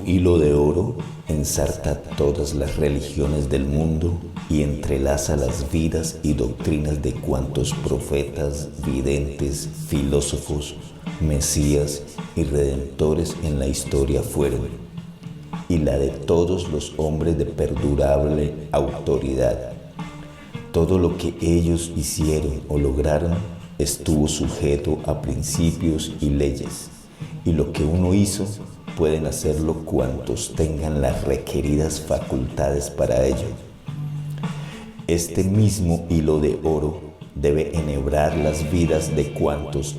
hilo de oro ensarta todas las religiones del mundo y entrelaza las vidas y doctrinas de cuantos profetas, videntes, filósofos, mesías y redentores en la historia fueron, y la de todos los hombres de perdurable autoridad. Todo lo que ellos hicieron o lograron estuvo sujeto a principios y leyes, y lo que uno hizo pueden hacerlo cuantos tengan las requeridas facultades para ello. Este mismo hilo de oro debe enhebrar las vidas de cuantos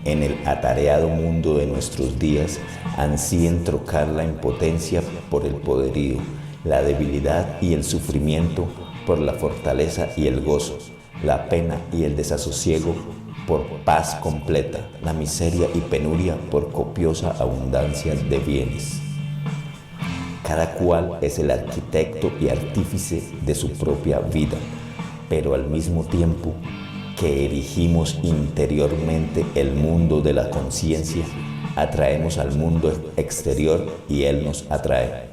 en el atareado mundo de nuestros días ansíen trocar la impotencia por el poderío, la debilidad y el sufrimiento por la fortaleza y el gozo, la pena y el desasosiego por paz completa, la miseria y penuria por copiosa abundancia de bienes. Cada cual es el arquitecto y artífice de su propia vida, pero al mismo tiempo que erigimos interiormente el mundo de la conciencia, atraemos al mundo exterior y él nos atrae.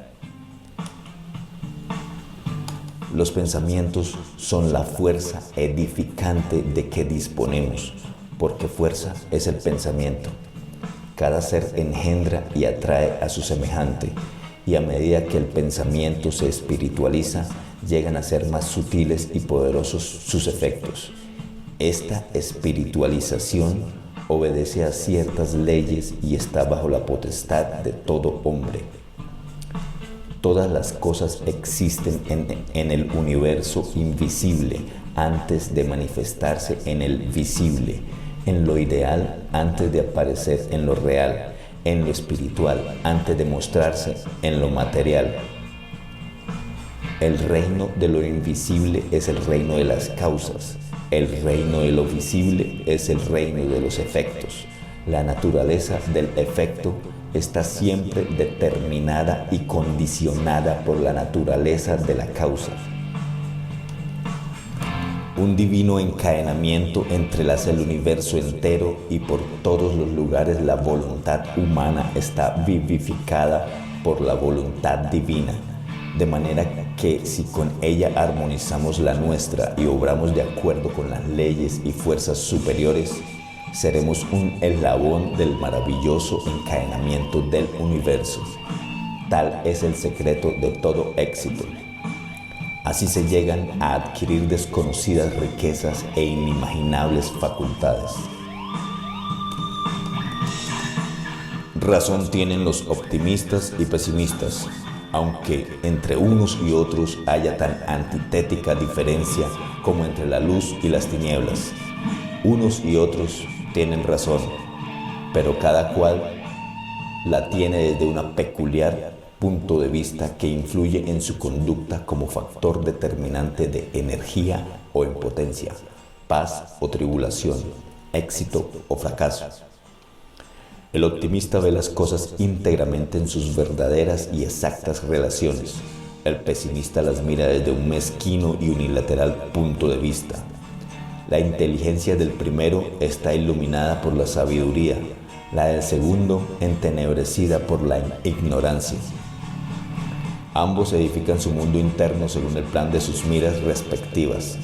Los pensamientos son la fuerza edificante de que disponemos, porque fuerza es el pensamiento. Cada ser engendra y atrae a su semejante, y a medida que el pensamiento se espiritualiza, llegan a ser más sutiles y poderosos sus efectos. Esta espiritualización obedece a ciertas leyes y está bajo la potestad de todo hombre. Todas las cosas existen en el universo invisible antes de manifestarse en el visible, en lo ideal antes de aparecer en lo real, en lo espiritual antes de mostrarse en lo material. El reino de lo invisible es el reino de las causas, el reino de lo visible es el reino de los efectos. La naturaleza del efecto está siempre determinada y condicionada por la naturaleza de la causa. Un divino encadenamiento entrelaza el universo entero y por todos los lugares la voluntad humana está vivificada por la voluntad divina, de manera que si con ella armonizamos la nuestra y obramos de acuerdo con las leyes y fuerzas superiores, seremos un eslabón del maravilloso encadenamiento del universo. Tal es el secreto de todo éxito. Así se llegan a adquirir desconocidas riquezas e inimaginables facultades. Razón tienen los optimistas y pesimistas, aunque entre unos y otros haya tan antitética diferencia como entre la luz y las tinieblas. Unos y otros tienen razón, pero cada cual la tiene desde un peculiar punto de vista que influye en su conducta como factor determinante de energía o impotencia, paz o tribulación, éxito o fracaso. El optimista ve las cosas íntegramente en sus verdaderas y exactas relaciones. El pesimista las mira desde un mezquino y unilateral punto de vista. La inteligencia del primero está iluminada por la sabiduría, la del segundo entenebrecida por la ignorancia. Ambos edifican su mundo interno según el plan de sus miras respectivas.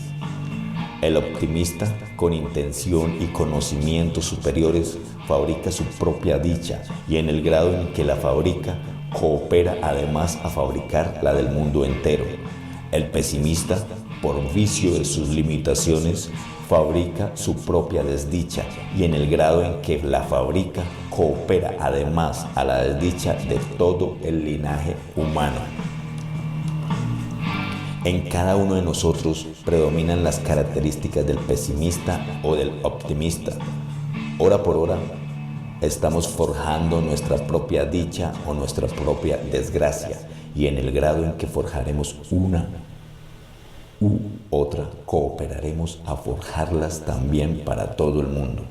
El optimista, con intención y conocimientos superiores, fabrica su propia dicha y en el grado en que la fabrica, coopera además a fabricar la del mundo entero. El pesimista, por vicio de sus limitaciones, fabrica su propia desdicha y en el grado en que la fabrica, coopera además a la desdicha de todo el linaje humano. En cada uno de nosotros predominan las características del pesimista o del optimista. Hora por hora estamos forjando nuestra propia dicha o nuestra propia desgracia y en el grado en que forjaremos una u otra, cooperaremos a forjarlas también para todo el mundo.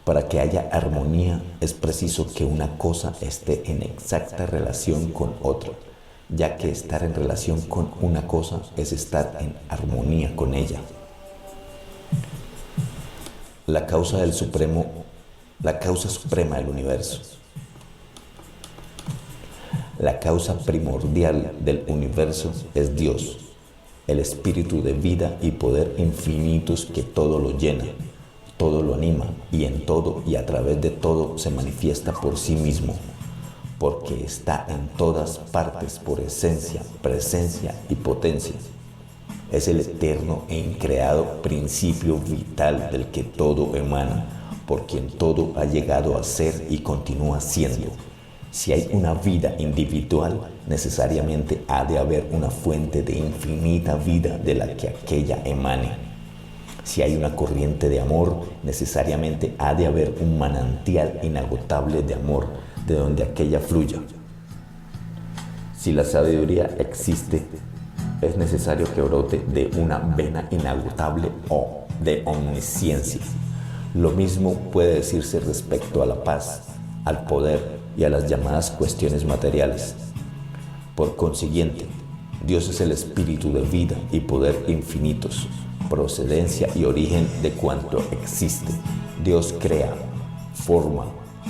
Para que haya armonía es preciso que una cosa esté en exacta relación con otra, ya que estar en relación con una cosa es estar en armonía con ella. La causa suprema del universo. La causa primordial del universo es Dios, el espíritu de vida y poder infinitos que todo lo llena, todo lo anima y en todo y a través de todo se manifiesta por sí mismo, porque está en todas partes por esencia, presencia y potencia. Es el eterno e increado principio vital del que todo emana, por quien todo ha llegado a ser y continúa siendo. Si hay una vida individual, necesariamente ha de haber una fuente de infinita vida de la que aquella emane. Si hay una corriente de amor, necesariamente ha de haber un manantial inagotable de amor de donde aquella fluya. Si la sabiduría existe, es necesario que brote de una vena inagotable o de omnisciencia. Lo mismo puede decirse respecto a la paz, al poder y a las llamadas cuestiones materiales. Por consiguiente, Dios es el espíritu de vida y poder infinitos, procedencia y origen de cuanto existe. Dios crea, forma,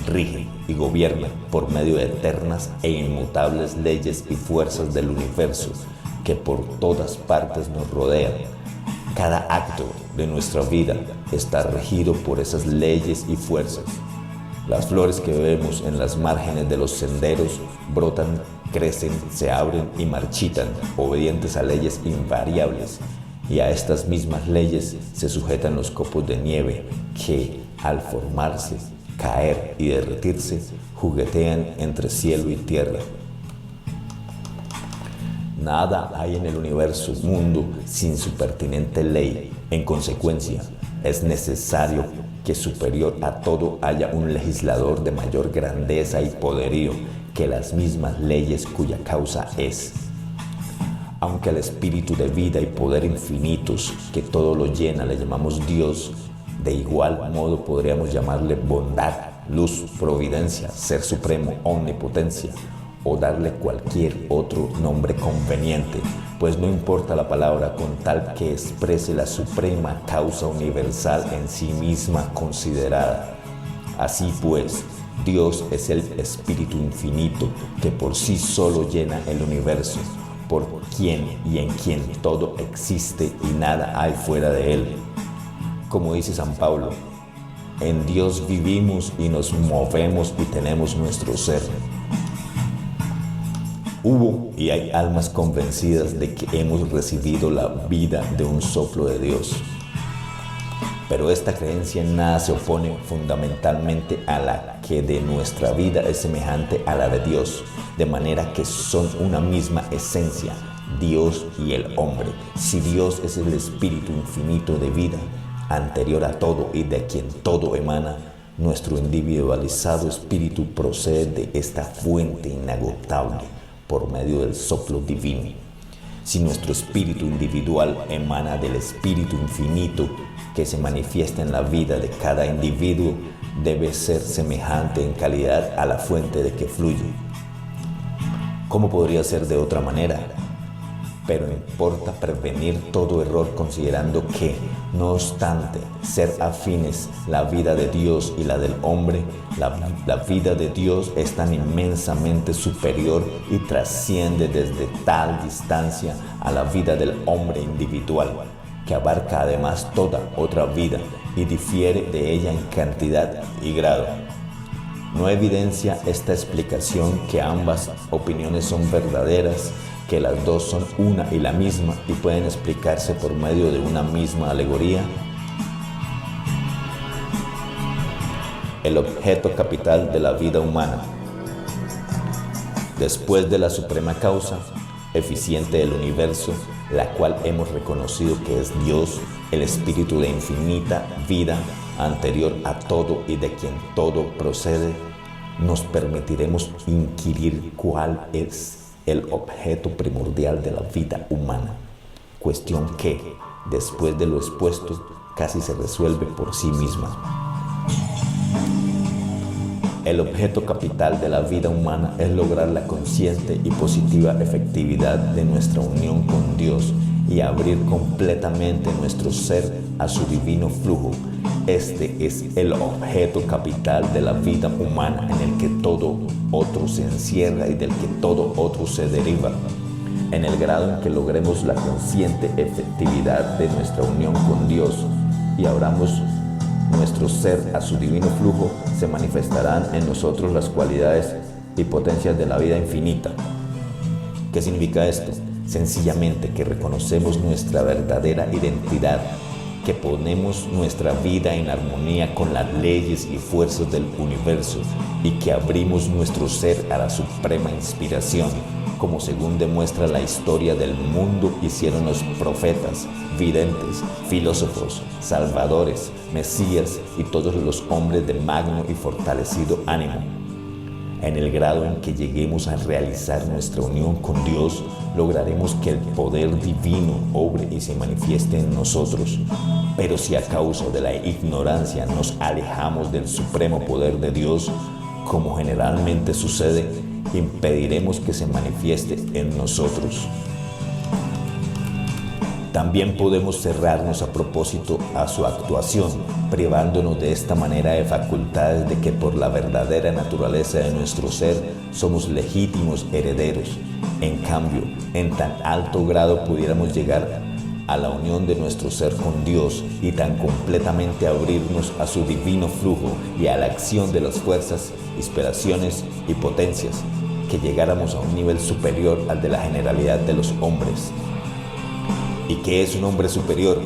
rige y gobierna por medio de eternas e inmutables leyes y fuerzas del universo que por todas partes nos rodean. Cada acto de nuestra vida está regido por esas leyes y fuerzas. Las flores que vemos en las márgenes de los senderos brotan, crecen, se abren y marchitan, obedientes a leyes invariables, y a estas mismas leyes se sujetan los copos de nieve que, al formarse, caer y derretirse, juguetean entre cielo y tierra. Nada hay en el universo mundo sin su pertinente ley. En consecuencia, es necesario que superior a todo haya un legislador de mayor grandeza y poderío que las mismas leyes cuya causa es. Aunque al espíritu de vida y poder infinitos que todo lo llena le llamamos Dios, de igual modo podríamos llamarle bondad, luz, providencia, ser supremo, omnipotencia, o darle cualquier otro nombre conveniente, pues no importa la palabra con tal que exprese la suprema causa universal en sí misma considerada. Así pues, Dios es el Espíritu infinito que por sí solo llena el universo, por quien y en quien todo existe y nada hay fuera de él. Como dice San Pablo, en Dios vivimos y nos movemos y tenemos nuestro ser. Hubo y hay almas convencidas de que hemos recibido la vida de un soplo de Dios. Pero esta creencia en nada se opone fundamentalmente a la que de nuestra vida es semejante a la de Dios, de manera que son una misma esencia, Dios y el hombre. Si Dios es el espíritu infinito de vida, anterior a todo y de quien todo emana, nuestro individualizado espíritu procede de esta fuente inagotable por medio del soplo divino. Si nuestro espíritu individual emana del espíritu infinito que se manifiesta en la vida de cada individuo, debe ser semejante en calidad a la fuente de que fluye. ¿Cómo podría ser de otra manera? Pero importa prevenir todo error considerando que, no obstante ser afines la vida de Dios y la del hombre, la vida de Dios es tan inmensamente superior y trasciende desde tal distancia a la vida del hombre individual, que abarca además toda otra vida y difiere de ella en cantidad y grado. No evidencia esta explicación que ambas opiniones son verdaderas, que las dos son una y la misma y pueden explicarse por medio de una misma alegoría. El objeto capital de la vida humana, después de la suprema causa eficiente del universo, la cual hemos reconocido que es Dios, el espíritu de infinita vida, anterior a todo y de quien todo procede, nos permitiremos inquirir cuál es el objeto primordial de la vida humana, cuestión que, después de lo expuesto, casi se resuelve por sí misma. El objeto capital de la vida humana es lograr la consciente y positiva efectividad de nuestra unión con Dios y abrir completamente nuestro ser a su divino flujo. Este es el objeto capital de la vida humana, en el que todo otro se encierra y del que todo otro se deriva. En el grado en que logremos la consciente efectividad de nuestra unión con Dios y abramos nuestro ser a su divino flujo, se manifestarán en nosotros las cualidades y potencias de la vida infinita. ¿Qué significa esto? Sencillamente que reconocemos nuestra verdadera identidad, que ponemos nuestra vida en armonía con las leyes y fuerzas del universo y que abrimos nuestro ser a la suprema inspiración, como según demuestra la historia del mundo hicieron los profetas, videntes, filósofos, salvadores, mesías y todos los hombres de magno y fortalecido ánimo. En el grado en que lleguemos a realizar nuestra unión con Dios, lograremos que el poder divino obre y se manifieste en nosotros. Pero si a causa de la ignorancia nos alejamos del supremo poder de Dios, como generalmente sucede, impediremos que se manifieste en nosotros. También podemos cerrarnos a propósito a su actuación, privándonos de esta manera de facultades de que por la verdadera naturaleza de nuestro ser somos legítimos herederos. En cambio, en tan alto grado pudiéramos llegar a la unión de nuestro ser con Dios y tan completamente abrirnos a su divino flujo y a la acción de las fuerzas, inspiraciones y potencias, que llegáramos a un nivel superior al de la generalidad de los hombres. ¿Y qué es un hombre superior?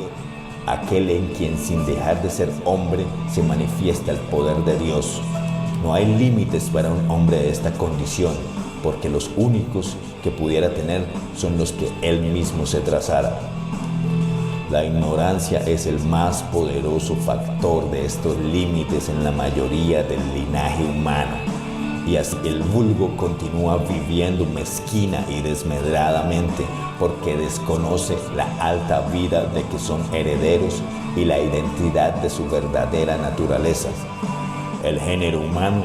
Aquel en quien, sin dejar de ser hombre, se manifiesta el poder de Dios. No hay límites para un hombre de esta condición, porque los únicos que pudiera tener son los que él mismo se trazara. La ignorancia es el más poderoso factor de estos límites en la mayoría del linaje humano, y así el vulgo continúa viviendo mezquina y desmedradamente porque desconoce la alta vida de que son herederos y la identidad de su verdadera naturaleza. El género humano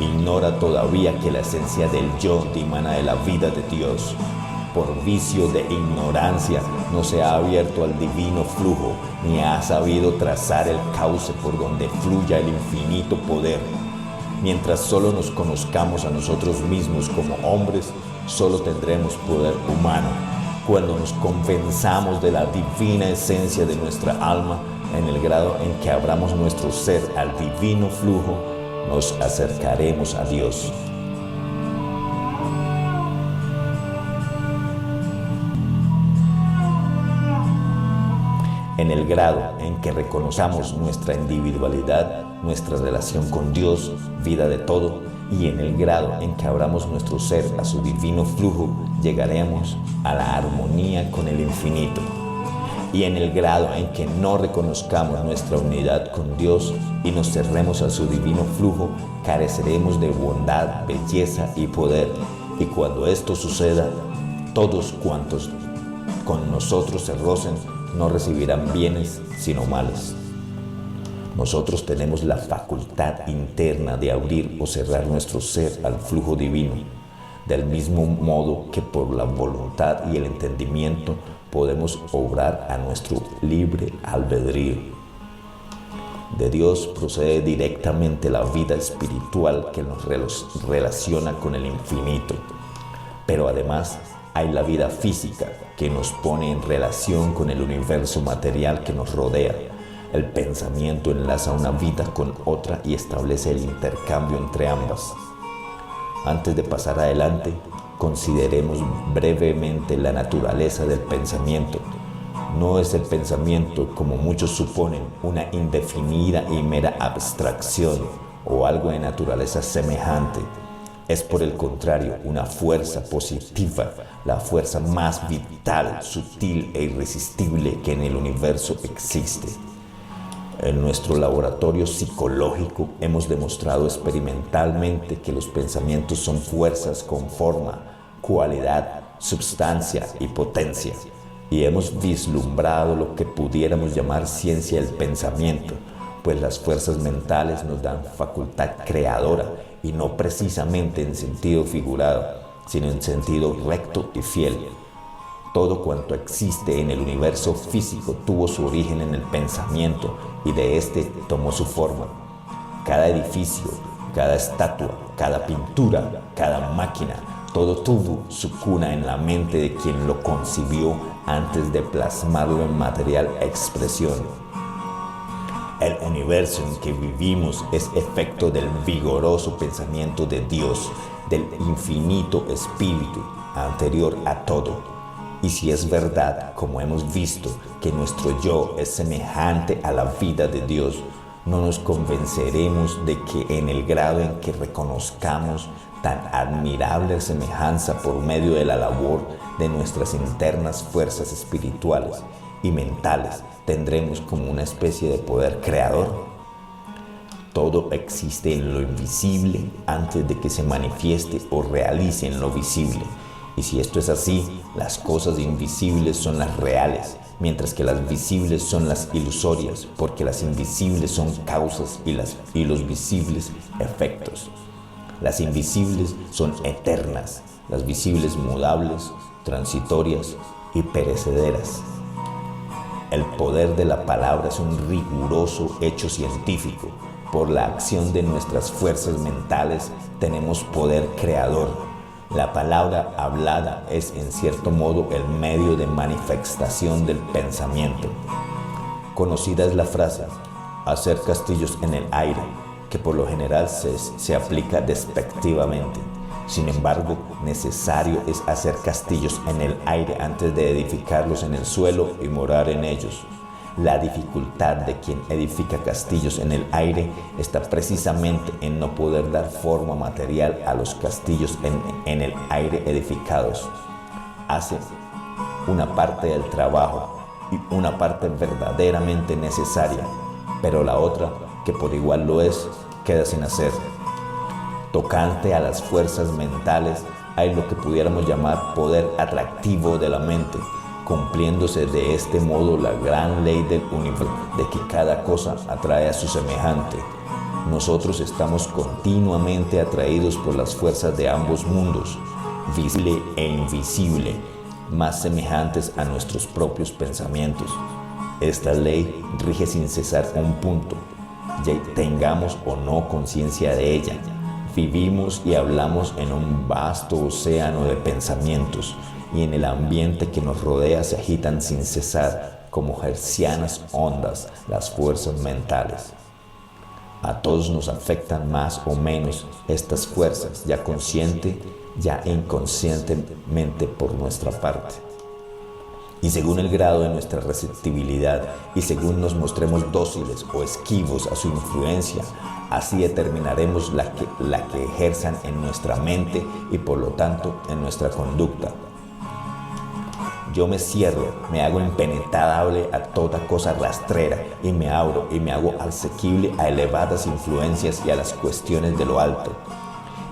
ignora todavía que la esencia del yo dimana de la vida de Dios. Por vicio de ignorancia no se ha abierto al divino flujo ni ha sabido trazar el cauce por donde fluya el infinito poder. Mientras solo nos conozcamos a nosotros mismos como hombres, solo tendremos poder humano. Cuando nos convenzamos de la divina esencia de nuestra alma, en el grado en que abramos nuestro ser al divino flujo, nos acercaremos a Dios. En el grado en que reconozcamos nuestra individualidad, nuestra relación con Dios, vida de todo, y en el grado en que abramos nuestro ser a su divino flujo, llegaremos a la armonía con el infinito. Y en el grado en que no reconozcamos nuestra unidad con Dios y nos cerremos a su divino flujo, careceremos de bondad, belleza y poder. Y cuando esto suceda, todos cuantos con nosotros se rocen no recibirán bienes sino males. Nosotros tenemos la facultad interna de abrir o cerrar nuestro ser al flujo divino, del mismo modo que por la voluntad y el entendimiento podemos obrar a nuestro libre albedrío. De Dios procede directamente la vida espiritual que nos relaciona con el infinito, pero además hay la vida física que nos pone en relación con el universo material que nos rodea. El pensamiento enlaza una vida con otra y establece el intercambio entre ambas. Antes de pasar adelante, consideremos brevemente la naturaleza del pensamiento. No es el pensamiento, como muchos suponen, una indefinida y mera abstracción o algo de naturaleza semejante. Es por el contrario una fuerza positiva, la fuerza más vital, sutil e irresistible que en el universo existe. En nuestro laboratorio psicológico hemos demostrado experimentalmente que los pensamientos son fuerzas con forma, cualidad, substancia y potencia, y hemos vislumbrado lo que pudiéramos llamar ciencia del pensamiento, pues las fuerzas mentales nos dan facultad creadora, y no precisamente en sentido figurado, sino en sentido recto y fiel. Todo cuanto existe en el universo físico tuvo su origen en el pensamiento y de éste tomó su forma. Cada edificio, cada estatua, cada pintura, cada máquina, todo tuvo su cuna en la mente de quien lo concibió antes de plasmarlo en material expresión. El universo en que vivimos es efecto del vigoroso pensamiento de Dios, del infinito espíritu anterior a todo. Y si es verdad, como hemos visto, que nuestro yo es semejante a la vida de Dios, no nos convenceremos de que en el grado en que reconozcamos tan admirable semejanza por medio de la labor de nuestras internas fuerzas espirituales y mentales, tendremos como una especie de poder creador. Todo existe en lo invisible antes de que se manifieste o realice en lo visible. Y si esto es así, las cosas invisibles son las reales, mientras que las visibles son las ilusorias, porque las invisibles son causas y los visibles efectos. Las invisibles son eternas, las visibles mudables, transitorias y perecederas. El poder de la palabra es un riguroso hecho científico. Por la acción de nuestras fuerzas mentales tenemos poder creador. La palabra hablada es en cierto modo el medio de manifestación del pensamiento. Conocida es la frase, hacer castillos en el aire, que por lo general se aplica despectivamente. Sin embargo, necesario es hacer castillos en el aire antes de edificarlos en el suelo y morar en ellos. La dificultad de quien edifica castillos en el aire está precisamente en no poder dar forma material a los castillos en el aire edificados. Hace una parte del trabajo y una parte verdaderamente necesaria, pero la otra, que por igual lo es, queda sin hacer. Tocante a las fuerzas mentales, hay lo que pudiéramos llamar poder atractivo de la mente, cumpliéndose de este modo la gran ley del universo de que cada cosa atrae a su semejante. Nosotros estamos continuamente atraídos por las fuerzas de ambos mundos, visible e invisible, más semejantes a nuestros propios pensamientos. Esta ley rige sin cesar un punto, ya tengamos o no conciencia de ella. Vivimos y hablamos en un vasto océano de pensamientos, y en el ambiente que nos rodea se agitan sin cesar, como hertzianas ondas, las fuerzas mentales. A todos nos afectan más o menos estas fuerzas, ya consciente, ya inconscientemente por nuestra parte. Y según el grado de nuestra receptibilidad y según nos mostremos dóciles o esquivos a su influencia, así determinaremos la que ejerzan en nuestra mente y por lo tanto en nuestra conducta. Yo me cierro, me hago impenetrable a toda cosa rastrera y me abro y me hago asequible a elevadas influencias y a las cuestiones de lo alto.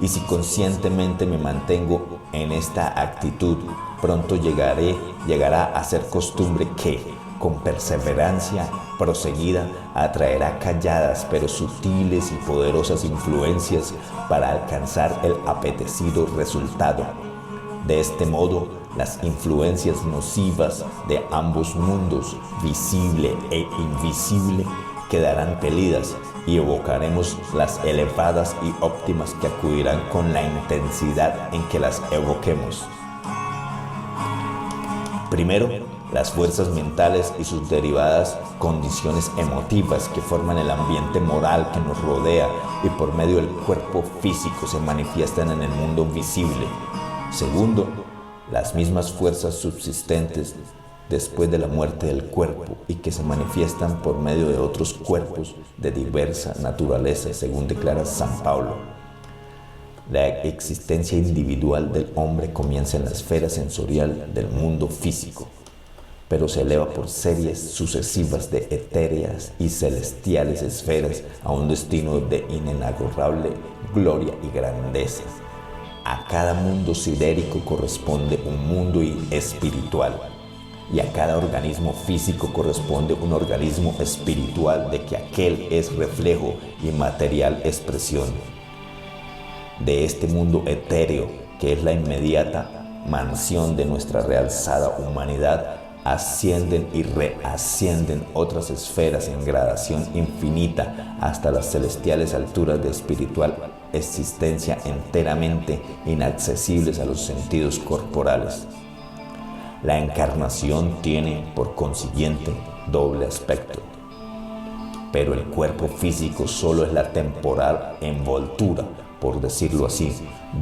Y si conscientemente me mantengo en esta actitud, pronto llegará a ser costumbre que, con perseverancia proseguida, atraerá calladas pero sutiles y poderosas influencias para alcanzar el apetecido resultado. De este modo, las influencias nocivas de ambos mundos, visible e invisible, quedarán pelidas y evocaremos las elevadas y óptimas que acudirán con la intensidad en que las evoquemos. Primero, las fuerzas mentales y sus derivadas condiciones emotivas que forman el ambiente moral que nos rodea y por medio del cuerpo físico se manifiestan en el mundo visible. Segundo, las mismas fuerzas subsistentes después de la muerte del cuerpo y que se manifiestan por medio de otros cuerpos de diversa naturaleza, según declara San Pablo. La existencia individual del hombre comienza en la esfera sensorial del mundo físico, pero se eleva por series sucesivas de etéreas y celestiales esferas a un destino de inenarrable gloria y grandeza. A cada mundo sidérico corresponde un mundo espiritual, y a cada organismo físico corresponde un organismo espiritual de que aquel es reflejo y material expresión. De este mundo etéreo, que es la inmediata mansión de nuestra realzada humanidad, ascienden y reascienden otras esferas en gradación infinita hasta las celestiales alturas de espiritual existencia enteramente inaccesibles a los sentidos corporales. La encarnación tiene, por consiguiente, doble aspecto, pero el cuerpo físico solo es la temporal envoltura, por decirlo así,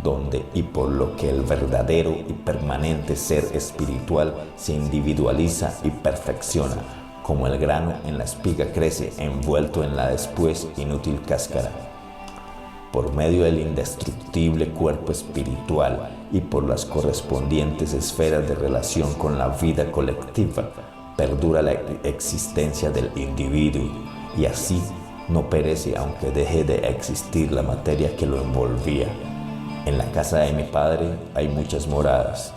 donde y por lo que el verdadero y permanente ser espiritual se individualiza y perfecciona, como el grano en la espiga crece envuelto en la después inútil cáscara. Por medio del indestructible cuerpo espiritual y por las correspondientes esferas de relación con la vida colectiva, perdura la existencia del individuo y así no perece aunque deje de existir la materia que lo envolvía. En la casa de mi padre hay muchas moradas.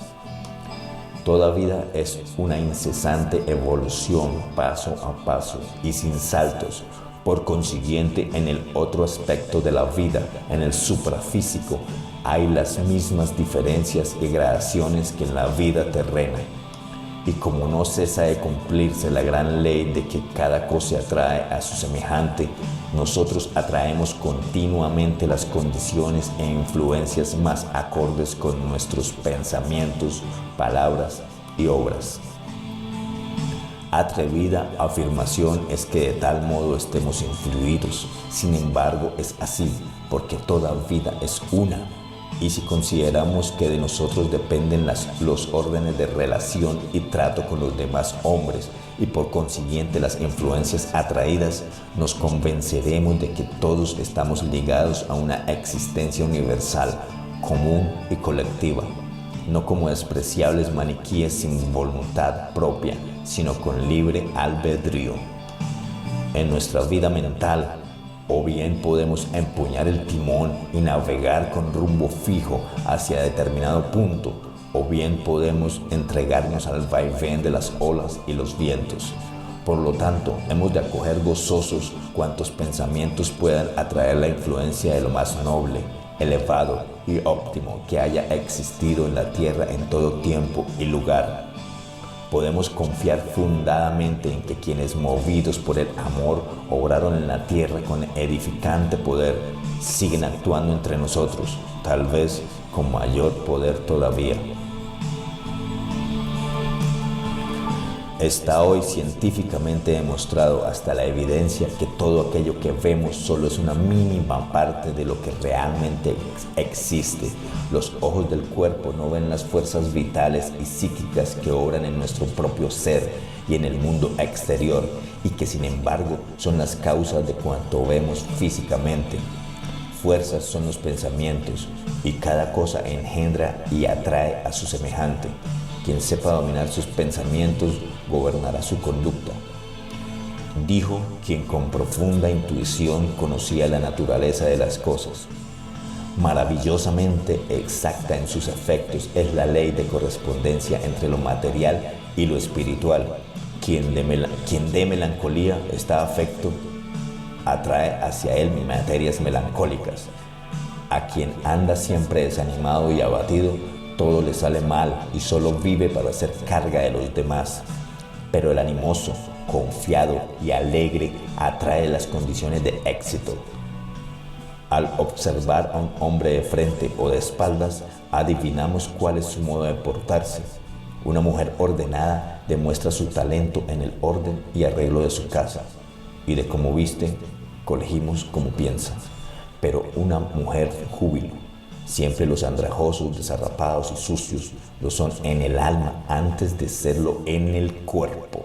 Toda vida es una incesante evolución paso a paso y sin saltos. Por consiguiente, en el otro aspecto de la vida, en el suprafísico, hay las mismas diferencias y gradaciones que en la vida terrena. Y como no cesa de cumplirse la gran ley de que cada cosa atrae a su semejante, nosotros atraemos continuamente las condiciones e influencias más acordes con nuestros pensamientos, palabras y obras. Atrevida afirmación es que de tal modo estemos influidos. Sin embargo, es así, porque toda vida es una. Y si consideramos que de nosotros dependen los órdenes de relación y trato con los demás hombres y por consiguiente las influencias atraídas, nos convenceremos de que todos estamos ligados a una existencia universal, común y colectiva, no como despreciables maniquíes sin voluntad propia, sino con libre albedrío. En nuestra vida mental, o bien podemos empuñar el timón y navegar con rumbo fijo hacia determinado punto, o bien podemos entregarnos al vaivén de las olas y los vientos. Por lo tanto, hemos de acoger gozosos cuantos pensamientos puedan atraer la influencia de lo más noble, elevado y óptimo que haya existido en la tierra en todo tiempo y lugar. Podemos confiar fundadamente en que quienes movidos por el amor obraron en la tierra con edificante poder, siguen actuando entre nosotros, tal vez con mayor poder todavía. Está hoy científicamente demostrado hasta la evidencia que todo aquello que vemos solo es una mínima parte de lo que realmente existe. Los ojos del cuerpo no ven las fuerzas vitales y psíquicas que obran en nuestro propio ser y en el mundo exterior y que sin embargo son las causas de cuanto vemos físicamente. Fuerzas son los pensamientos y cada cosa engendra y atrae a su semejante. Quien sepa dominar sus pensamientos gobernará su conducta. Dijo quien con profunda intuición conocía la naturaleza de las cosas. Maravillosamente exacta en sus efectos es la ley de correspondencia entre lo material y lo espiritual. Quien de melancolía está afecto atrae hacia él materias melancólicas. A quien anda siempre desanimado y abatido, todo le sale mal y solo vive para hacer carga de los demás. Pero el animoso, confiado y alegre atrae las condiciones de éxito. Al observar a un hombre de frente o de espaldas, adivinamos cuál es su modo de portarse. Una mujer ordenada demuestra su talento en el orden y arreglo de su casa, y de cómo viste, colegimos cómo piensa. Pero una mujer júbilo. Siempre los andrajosos, desarrapados y sucios lo son en el alma antes de serlo en el cuerpo.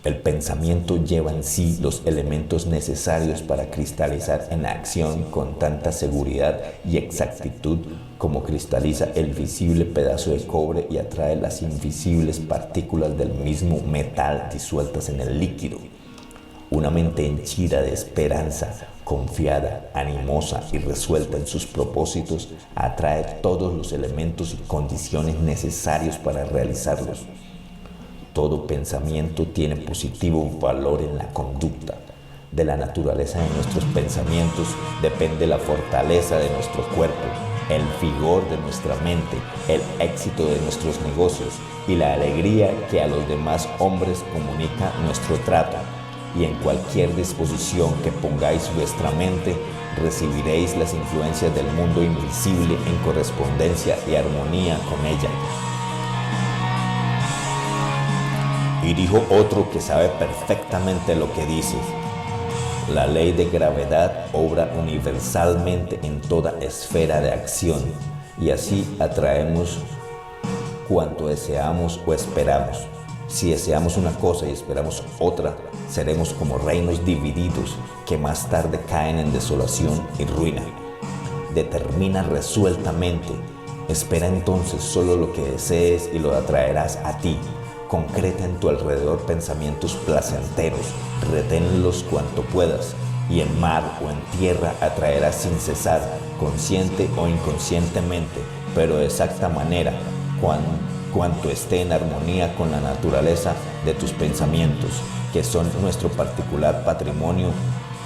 El pensamiento lleva en sí los elementos necesarios para cristalizar en acción con tanta seguridad y exactitud como cristaliza el visible pedazo de cobre y atrae las invisibles partículas del mismo metal disueltas en el líquido. Una mente henchida de esperanza, confiada, animosa y resuelta en sus propósitos, atrae todos los elementos y condiciones necesarios para realizarlos. Todo pensamiento tiene positivo valor en la conducta. De la naturaleza de nuestros pensamientos depende la fortaleza de nuestro cuerpo. el vigor de nuestra mente, el éxito de nuestros negocios y la alegría que a los demás hombres comunica nuestro trato. Y en cualquier disposición que pongáis vuestra mente, recibiréis las influencias del mundo invisible en correspondencia y armonía con ella. Y dijo otro que sabe perfectamente lo que dice: la ley de gravedad obra universalmente en toda esfera de acción, y así atraemos cuanto deseamos o esperamos. Si deseamos una cosa y esperamos otra, seremos como reinos divididos que más tarde caen en desolación y ruina. Determina resueltamente, espera entonces solo lo que desees y lo atraerás a ti. Concreta en tu alrededor pensamientos placenteros, reténlos cuanto puedas, y en mar o en tierra atraerás sin cesar, consciente o inconscientemente, pero de exacta manera, cuanto esté en armonía con la naturaleza de tus pensamientos, que son nuestro particular patrimonio,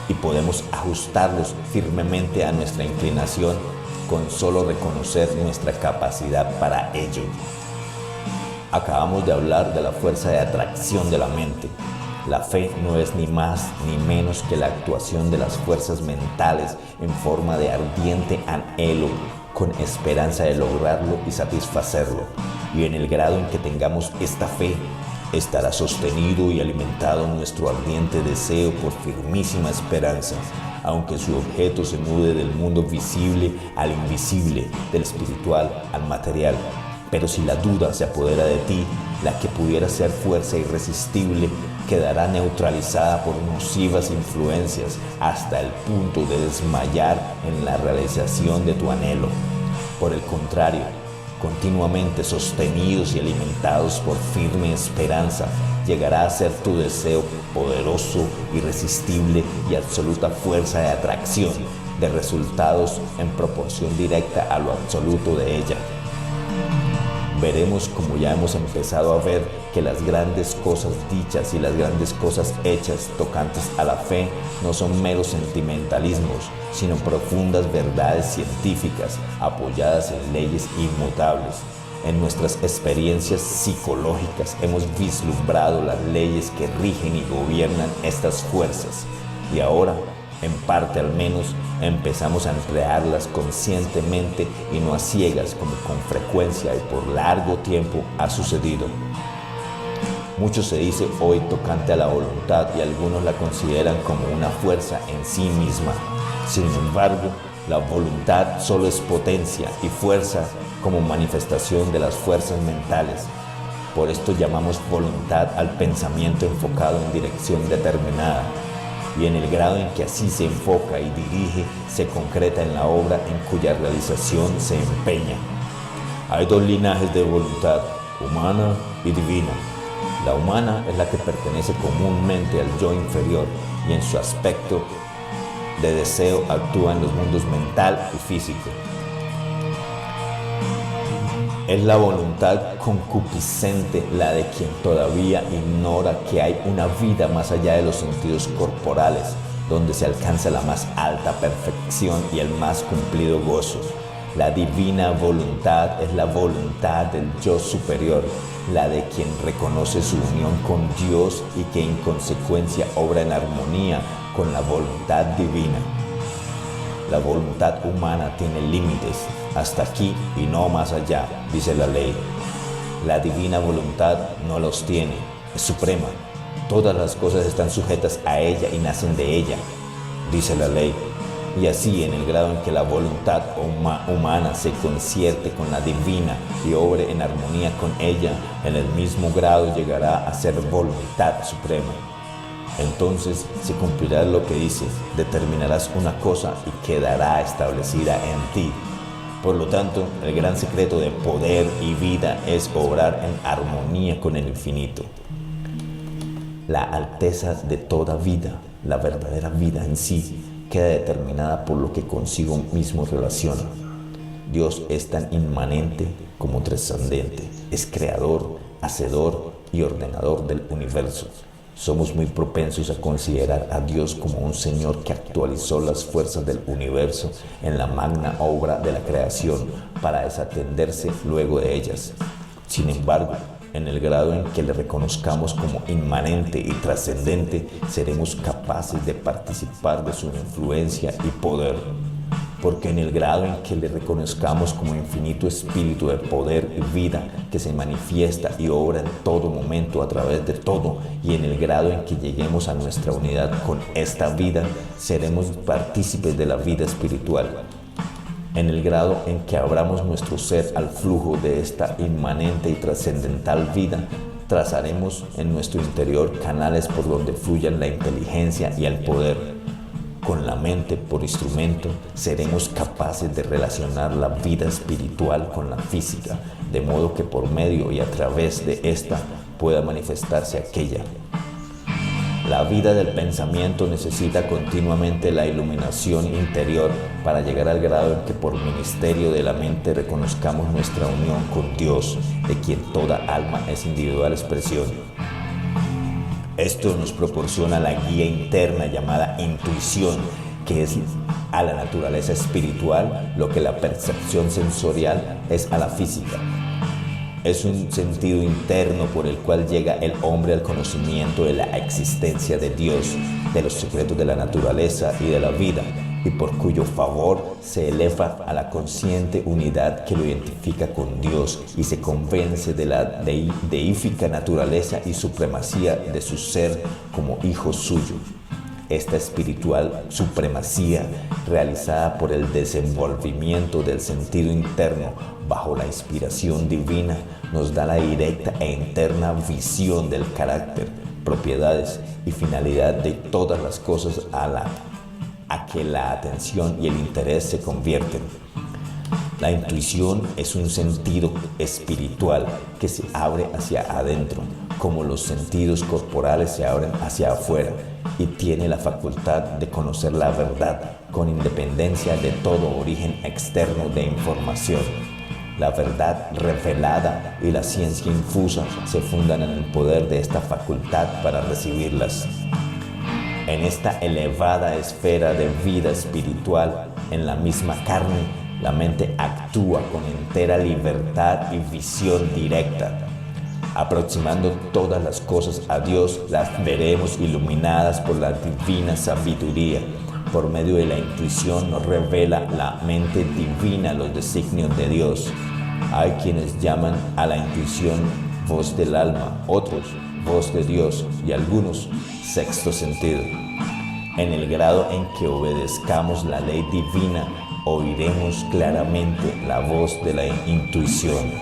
y podemos ajustarlos firmemente a nuestra inclinación con solo reconocer nuestra capacidad para ello. Acabamos de hablar de la fuerza de atracción de la mente. La fe no es ni más ni menos que la actuación de las fuerzas mentales en forma de ardiente anhelo, con esperanza de lograrlo y satisfacerlo. Y en el grado en que tengamos esta fe, estará sostenido y alimentado nuestro ardiente deseo por firmísima esperanza, aunque su objeto se mude del mundo visible al invisible, del espiritual al material. Pero si la duda se apodera de ti, la que pudiera ser fuerza irresistible quedará neutralizada por nocivas influencias hasta el punto de desmayar en la realización de tu anhelo. Por el contrario, continuamente sostenidos y alimentados por firme esperanza, llegará a ser tu deseo poderoso, irresistible y absoluta fuerza de atracción, de resultados en proporción directa a lo absoluto de ella. Veremos, como ya hemos empezado a ver, que las grandes cosas dichas y las grandes cosas hechas tocantes a la fe no son meros sentimentalismos, sino profundas verdades científicas apoyadas en leyes inmutables. En nuestras experiencias psicológicas hemos vislumbrado las leyes que rigen y gobiernan estas fuerzas, y ahora, en parte al menos, empezamos a emplearlas conscientemente y no a ciegas como con frecuencia y por largo tiempo ha sucedido. Mucho se dice hoy tocante a la voluntad y algunos la consideran como una fuerza en sí misma. Sin embargo, la voluntad solo es potencia y fuerza como manifestación de las fuerzas mentales. Por esto llamamos voluntad al pensamiento enfocado en dirección determinada. Y en el grado en que así se enfoca y dirige, se concreta en la obra en cuya realización se empeña. Hay dos linajes de voluntad, humana y divina. La humana es la que pertenece comúnmente al yo inferior y en su aspecto de deseo actúa en los mundos mental y físico. Es la voluntad concupiscente la de quien todavía ignora que hay una vida más allá de los sentidos corporales, donde se alcanza la más alta perfección y el más cumplido gozo. La divina voluntad es la voluntad del yo superior, la de quien reconoce su unión con Dios y que en consecuencia obra en armonía con la voluntad divina. La voluntad humana tiene límites, hasta aquí y no más allá, dice la ley. La divina voluntad no los tiene, es suprema. Todas las cosas están sujetas a ella y nacen de ella, dice la ley. Y así, en el grado en que la voluntad humana se concierte con la divina y obre en armonía con ella, en el mismo grado llegará a ser voluntad suprema. Entonces se cumplirá lo que dice: determinarás una cosa y quedará establecida en ti. Por lo tanto, el gran secreto de poder y vida es obrar en armonía con el infinito. La alteza de toda vida, la verdadera vida en sí, queda determinada por lo que consigo mismo relaciona. Dios es tan inmanente como trascendente, es creador, hacedor y ordenador del universo. Somos muy propensos a considerar a Dios como un Señor que actualizó las fuerzas del universo en la magna obra de la creación para desatenderse luego de ellas. Sin embargo, en el grado en que le reconozcamos como inmanente y trascendente, seremos capaces de participar de su influencia y poder. Porque en el grado en que le reconozcamos como infinito espíritu de poder y vida que se manifiesta y obra en todo momento a través de todo, y en el grado en que lleguemos a nuestra unidad con esta vida, seremos partícipes de la vida espiritual. En el grado en que abramos nuestro ser al flujo de esta inmanente y trascendental vida, trazaremos en nuestro interior canales por donde fluyan la inteligencia y el poder. Con la mente por instrumento, seremos capaces de relacionar la vida espiritual con la física, de modo que por medio y a través de esta pueda manifestarse aquella. La vida del pensamiento necesita continuamente la iluminación interior para llegar al grado en que por ministerio de la mente reconozcamos nuestra unión con Dios, de quien toda alma es individual expresión. Esto nos proporciona la guía interna llamada intuición, que es a la naturaleza espiritual lo que la percepción sensorial es a la física. Es un sentido interno por el cual llega el hombre al conocimiento de la existencia de Dios, de los secretos de la naturaleza y de la vida, y por cuyo favor se eleva a la consciente unidad que lo identifica con Dios y se convence de la deífica naturaleza y supremacía de su ser como hijo suyo. Esta espiritual supremacía, realizada por el desenvolvimiento del sentido interno bajo la inspiración divina, nos da la directa e interna visión del carácter, propiedades y finalidad de todas las cosas a que la atención y el interés se convierten. La intuición es un sentido espiritual que se abre hacia adentro, como los sentidos corporales se abren hacia afuera, y tiene la facultad de conocer la verdad con independencia de todo origen externo de información. La verdad revelada y la ciencia infusa se fundan en el poder de esta facultad para recibirlas. En esta elevada esfera de vida espiritual, en la misma carne, la mente actúa con entera libertad y visión directa. Aproximando todas las cosas a Dios, las veremos iluminadas por la divina sabiduría. Por medio de la intuición nos revela la mente divina los designios de Dios. Hay quienes llaman a la intuición voz del alma, otros voz de Dios y algunos sexto sentido. En el grado en que obedezcamos la ley divina, oiremos claramente la voz de la intuición.